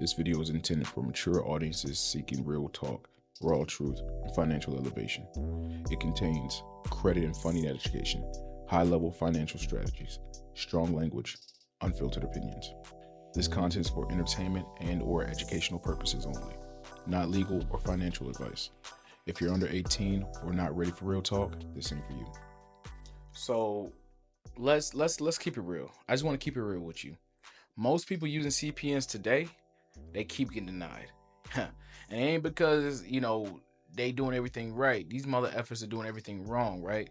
This video is intended for mature audiences seeking real talk, raw truth, and financial elevation. It contains credit and funding education, high-level financial strategies, strong language, unfiltered opinions. This content is for entertainment and/or educational purposes only, not legal or financial advice. If you're under 18 or not ready for real talk, this ain't for you. So let's keep it real. I just want to keep it real with you. Most people using CPNs today, they keep getting denied. And it ain't because, they doing everything right. These mother effers are doing everything wrong, right?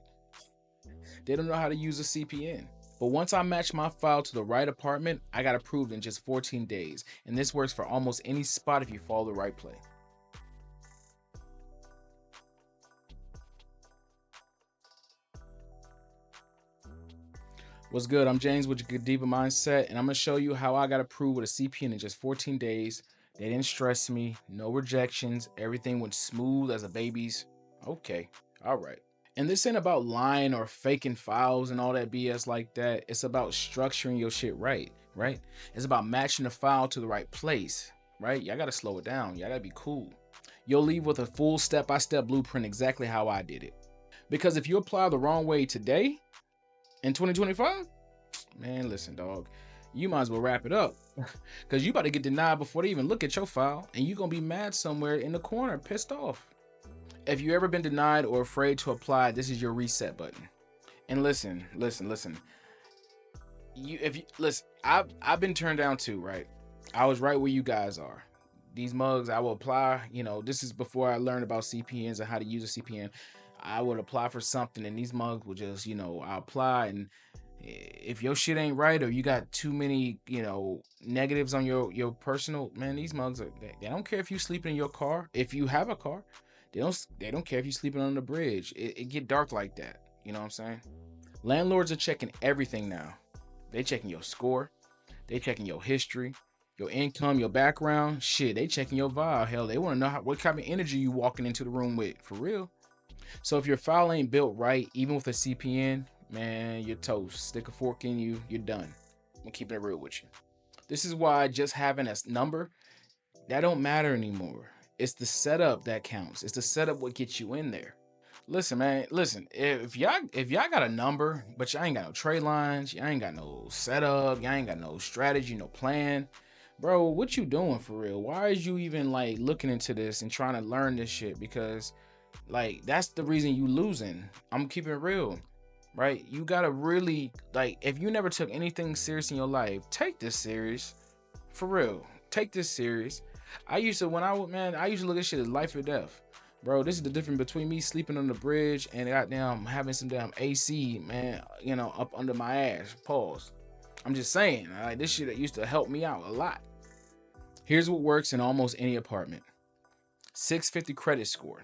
They don't know how to use a CPN. But once I match my file to the right apartment, I got approved in just 14 days. And this works for almost any spot if you follow the right play. What's good? I'm James with your Diva Mindset, and I'm going to show you how I got approved with a CPN in just 14 days. They didn't stress me, no rejections, everything went smooth as a baby's. Okay, all right. And this ain't about lying or faking files and all that BS like that. It's about structuring your shit right? It's about matching the file to the right place, right? Y'all got to slow it down. Y'all got to be cool. You'll leave with a full step-by-step blueprint exactly how I did it. Because if you apply the wrong way today, in 2025, man, listen, dog, you might as well wrap it up because you about to get denied before they even look at your file, and you're gonna be mad somewhere in the corner, pissed off. If you ever been denied or afraid to apply, this is your reset button. And listen. I've been turned down too, right? I was right where you guys are. These mugs, I will apply. This is before I learned about CPNs and how to use a CPN. I would apply for something, and these mugs would just, I apply, and if your shit ain't right or you got too many, negatives on your personal, man, these mugs they don't care if you sleeping in your car. If you have a car, they don't care if you sleeping on the bridge. It get dark like that. You know what I'm saying? Landlords are checking everything now. They checking your score. They checking your history, your income, your background. Shit, they checking your vibe. Hell, they want to know what kind of energy you walking into the room with, for real. So if your file ain't built right, even with a CPN, man, you're toast. Stick a fork in you, you're done. I'm keeping it real with you. This is why just having a number, that don't matter anymore. It's the setup that counts. It's the setup what gets you in there. Listen, man, if y'all got a number, but y'all ain't got no trade lines, y'all ain't got no setup, y'all ain't got no strategy, no plan, bro, what you doing for real? Why is you even looking into this and trying to learn this shit? Because that's the reason you losing. I'm keeping it real, right? You gotta really, if you never took anything serious in your life, take this serious, for real. Take this serious. I used to look at shit as life or death, bro. This is the difference between me sleeping on the bridge and goddamn having some damn AC, man, up under my ass. Pause. I'm just saying, this shit that used to help me out a lot. Here's what works in almost any apartment: 650 credit score,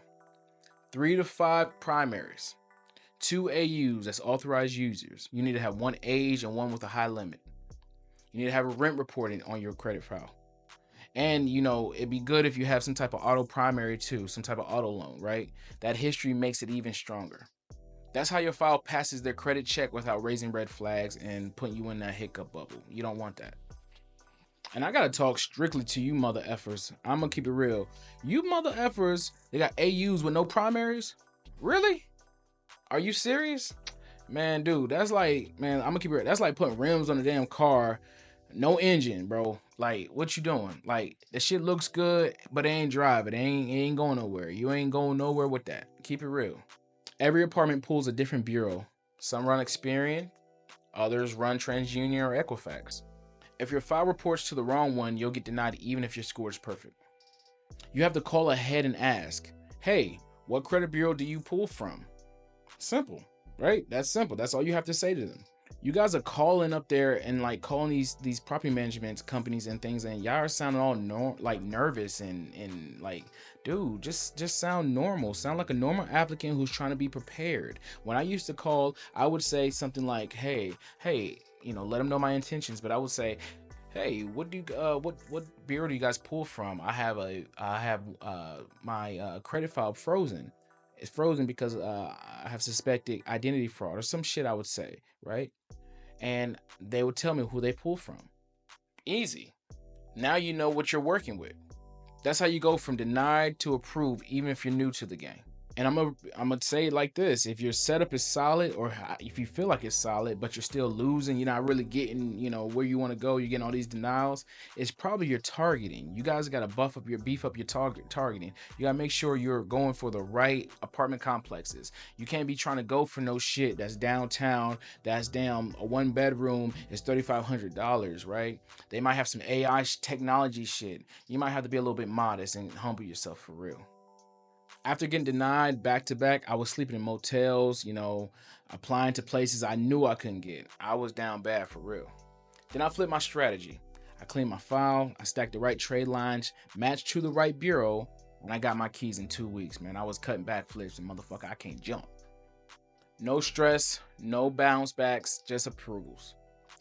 3 to 5 primaries, 2 AUs, that's authorized users. You need to have one age and one with a high limit. You need to have a rent reporting on your credit file. And, it'd be good if you have some type of auto primary too, some type of auto loan, right? That history makes it even stronger. That's how your file passes their credit check without raising red flags and putting you in that hiccup bubble. You don't want that. And I gotta talk strictly to you mother effers. I'm gonna keep it real. You mother effers, they got AUs with no primaries? Really? Are you serious? Man, dude, that's I'm gonna keep it real. That's like putting rims on a damn car, no engine, bro. What you doing? The shit looks good, but it ain't driving. It ain't going nowhere. You ain't going nowhere with that. Keep it real. Every apartment pulls a different bureau. Some run Experian, others run TransUnion or Equifax. If your file reports to the wrong one, you'll get denied even if your score is perfect. You have to call ahead and ask, hey, what credit bureau do you pull from? Simple, right? That's simple. That's all you have to say to them. You guys are calling up there and calling these property management companies and things, and y'all are sounding all nervous and dude, just sound normal. Sound like a normal applicant who's trying to be prepared. When I used to call, I would say something like, hey, let them know my intentions, but I would say, hey, what bureau do you guys pull from? I have my credit file frozen. It's frozen because I have suspected identity fraud or some shit, I would say, right? And they would tell me who they pull from. Easy. Now you know what you're working with. That's how you go from denied to approved, even if you're new to the game. And I'm gonna say it like this: if your setup is solid, or if you feel like it's solid, but you're still losing, you're not really getting, where you want to go. You're getting all these denials. It's probably your targeting. You guys got to beef up your targeting. You gotta make sure you're going for the right apartment complexes. You can't be trying to go for no shit that's downtown. That's damn a 1 bedroom is $3,500, right? They might have some AI technology shit. You might have to be a little bit modest and humble yourself for real. After getting denied back to back, I was sleeping in motels, applying to places I knew I couldn't get. I was down bad for real. Then I flipped my strategy. I cleaned my file, I stacked the right trade lines, matched to the right bureau, and I got my keys in 2 weeks, man. I was cutting backflips and motherfucker, I can't jump. No stress, no bounce backs, just approvals.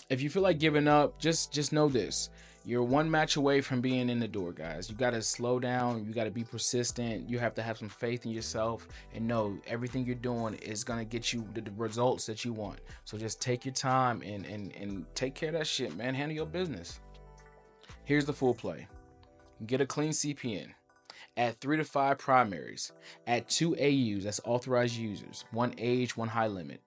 If you feel like giving up, just know this. You're one match away from being in the door, guys. You got to slow down. You got to be persistent. You have to have some faith in yourself and know everything you're doing is going to get you the results that you want. So just take your time and take care of that shit, man. Handle your business. Here's the full play. Get a clean CPN. Add 3 to 5 primaries. Add 2 AUs, that's authorized users. 1 age, 1 high limit.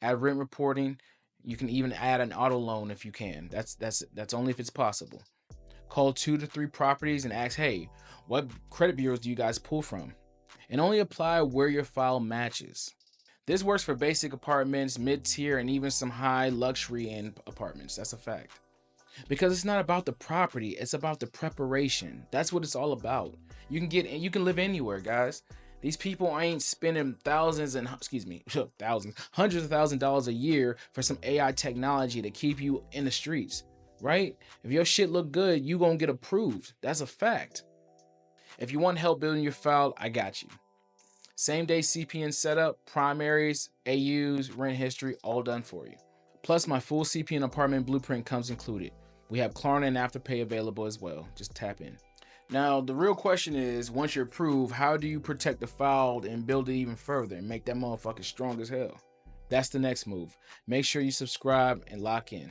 Add rent reporting. You can even add an auto loan if you can. That's only if it's possible. Call 2 to 3 properties and ask, hey, what credit bureaus do you guys pull from? And only apply where your file matches. This works for basic apartments, mid-tier, and even some high luxury end apartments. That's a fact. Because it's not about the property, it's about the preparation. That's what it's all about. You can live anywhere, guys. These people ain't spending hundreds of $1,000s a year for some AI technology to keep you in the streets, right? If your shit look good, you gonna get approved. That's a fact. If you want help building your file, I got you. Same day CPN setup, primaries, AUs, rent history, all done for you. Plus my full CPN apartment blueprint comes included. We have Klarna and Afterpay available as well. Just tap in. Now, the real question is, once you're approved, how do you protect the file and build it even further and make that motherfucker strong as hell? That's the next move. Make sure you subscribe and lock in.